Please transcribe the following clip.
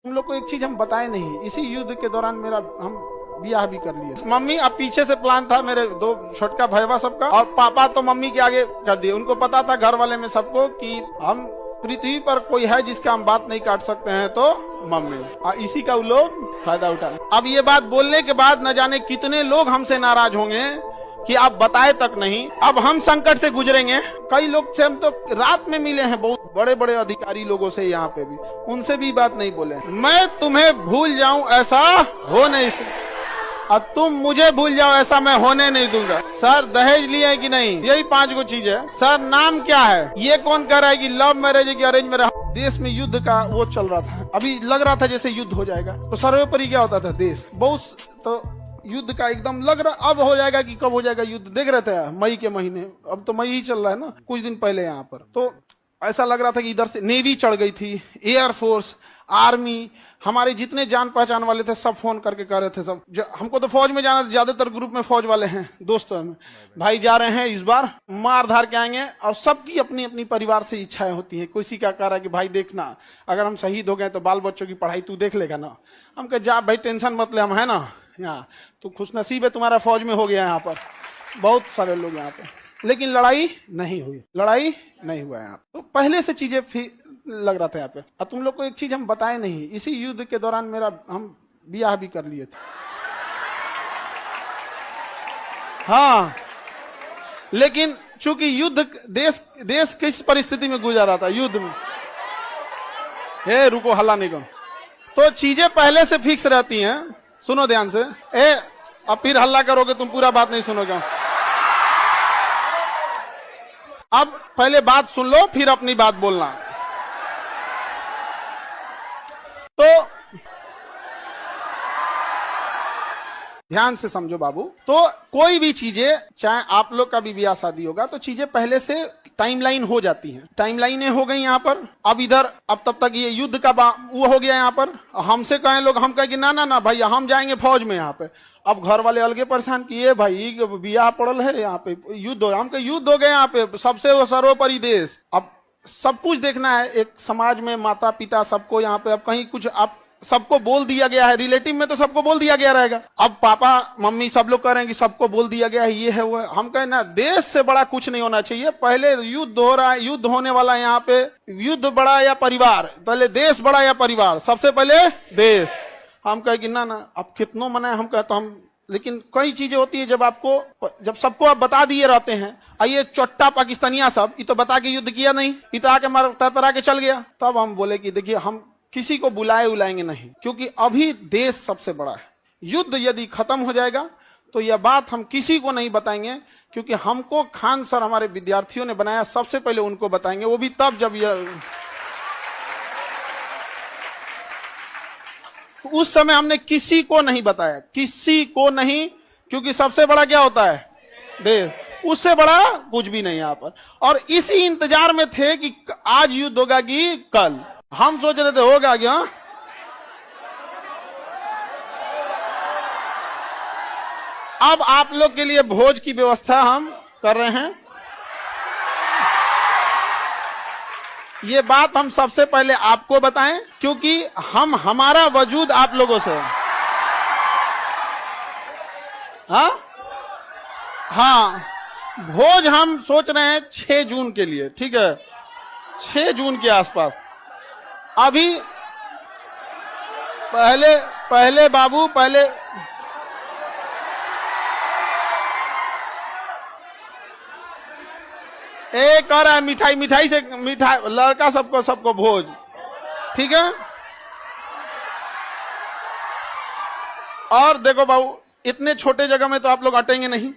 तुम लोग को एक चीज हम बताए नहीं, इसी युद्ध के दौरान मेरा हम ब्याह भी कर लिए। मम्मी अब पीछे से प्लान था मेरे दो छोटका भैया सबका, और पापा तो मम्मी के आगे कर दिए। उनको पता था घर वाले में सबको कि हम पृथ्वी पर कोई है जिसका हम बात नहीं काट सकते हैं, तो मम्मी। इसी का वो लोग फायदा उठा। अब ये बात बोलने के बाद न जाने कितने लोग हमसे नाराज होंगे कि आप बताए तक नहीं। अब हम संकट से गुजरेंगे। कई लोग से हम तो रात में मिले हैं, बहुत बड़े बड़े अधिकारी लोगों से, यहाँ पे भी उनसे भी बात नहीं बोले। मैं तुम्हें भूल जाऊं ऐसा हो नहीं सकता, और तुम मुझे भूल जाओ ऐसा मैं होने नहीं दूंगा। सर दहेज लिए है कि नहीं, यही 5 गो चीज है। सर नाम क्या है, ये कौन कह रहा है कि लव मैरिज है कि अरेंज मैरिज। देश में युद्ध का वो चल रहा था, अभी लग रहा था जैसे युद्ध हो जाएगा। तो सर्वोपरि क्या होता था, देश बहुत तो युद्ध का एकदम लग रहा, अब हो जाएगा कि कब हो जाएगा युद्ध। देख रहे थे मई के महीने, अब तो मई ही चल रहा है ना, कुछ दिन पहले यहाँ पर तो ऐसा लग रहा था कि इधर से नेवी चढ़ गई थी, एयरफोर्स, आर्मी, हमारे जितने जान पहचान वाले थे सब फोन करके कह रहे थे सब। हमको तो फौज में जाना, ज्यादातर ग्रुप में फौज वाले हैं दोस्तों में, भाई जा रहे हैं इस बार, मार धार के आएंगे। और सबकी अपनी अपनी परिवार से इच्छाएं होती हैं। किसी का कह रहा है कि भाई देखना अगर हम शहीद हो गए तो बाल बच्चों की पढ़ाई तू देख लेगा ना। हम कहे जा भाई टेंशन मत ले, हम है ना यहाँ, तो खुशनसीब है तुम्हारा फौज में हो गया यहाँ पर, बहुत सारे लोग यहाँ पे। लेकिन लड़ाई नहीं हुई, लड़ाई नहीं हुआ यहाँ। तो पहले से चीजें लग रहा था यहाँ पे। अब तुम लोग को एक चीज हम बताए नहीं, इसी युद्ध के दौरान मेरा हम ब्याह भी कर लिए थे। हाँ, लेकिन चूंकि युद्ध देश किस परिस्थिति में गुजर रहा था, युद्ध में, हे रुको हल्ला नहीं करो, तो चीजें पहले से फिक्स रहती हैं। सुनो ध्यान से, अब फिर हल्ला करोगे तुम, पूरा बात नहीं सुनोगे। अब पहले बात सुन लो फिर अपनी बात बोलना। तो ध्यान से समझो बाबू, तो कोई भी चीजें, चाहे आप लोग का भी ब्याह शादी होगा, तो चीजें पहले से टाइमलाइन हो जाती हैं। टाइमलाइनें हो गई यहाँ पर। अब इधर अब तब तक ये युद्ध का वो हो गया यहाँ पर। हमसे कहें लोग, हम कहें कि ना ना ना भाई हम जाएंगे फौज में यहाँ पे। अब घर वाले अलगे परेशान किए, भाई ब्याह पड़ल है यहाँ पे, युद्ध हो रहा है। हम कहे युद्ध हो गए यहाँ पे, सबसे वो सर्वोपरि देश। अब सब कुछ देखना है, एक समाज में माता पिता सबको यहाँ पे। अब कहीं कुछ आप सबको बोल दिया गया है, रिलेटिव में तो सबको बोल दिया गया रहेगा। अब पापा मम्मी सब लोग कह रहे हैं कि सबको बोल दिया गया है, ये है वो है। हम कहें ना, देश से बड़ा कुछ नहीं होना चाहिए। पहले युद्ध हो रहा है, युद्ध होने वाला है यहाँ पे। युद्ध बड़ा या परिवार, पहले देश बड़ा या परिवार, सबसे पहले देश। हम कहे कि ना ना अब कितनों मना, हम कहते हम, लेकिन कई चीजें होती है जब सबको आप बता दिए रहते हैं। ये चोट्टा पाकिस्तानिया सब, ये तो बता के युद्ध किया नहीं, ये तो आके मार तरतरा के चल गया। तब हम बोले कि देखिए हम किसी को बुलाएंगे नहीं, क्योंकि अभी देश सबसे बड़ा है। युद्ध यदि खत्म हो जाएगा तो यह बात हम किसी को नहीं बताएंगे, क्योंकि हमको खान सर हमारे विद्यार्थियों ने बनाया, सबसे पहले उनको बताएंगे, वो भी तब जब यह, उस समय हमने किसी को नहीं बताया, किसी को नहीं, क्योंकि सबसे बड़ा क्या होता है, देश, उससे बड़ा कुछ भी नहीं यहाँ पर। और इसी इंतजार में थे कि आज युद्ध होगा कि कल। हम सोच रहे थे होगा क्या। अब आप लोग के लिए भोज की व्यवस्था हम कर रहे हैं। ये बात हम सबसे पहले आपको बताएं, क्योंकि हमारा वजूद आप लोगों से। हाँ, भोज हम सोच रहे हैं 6 जून के लिए, ठीक है, 6 जून के आसपास। अभी पहले बाबू, पहले एक कर रहा है मिठाई से, लड़का सबको भोज, ठीक है। और देखो बाबू, इतने छोटे जगह में तो आप लोग अटेंगे नहीं,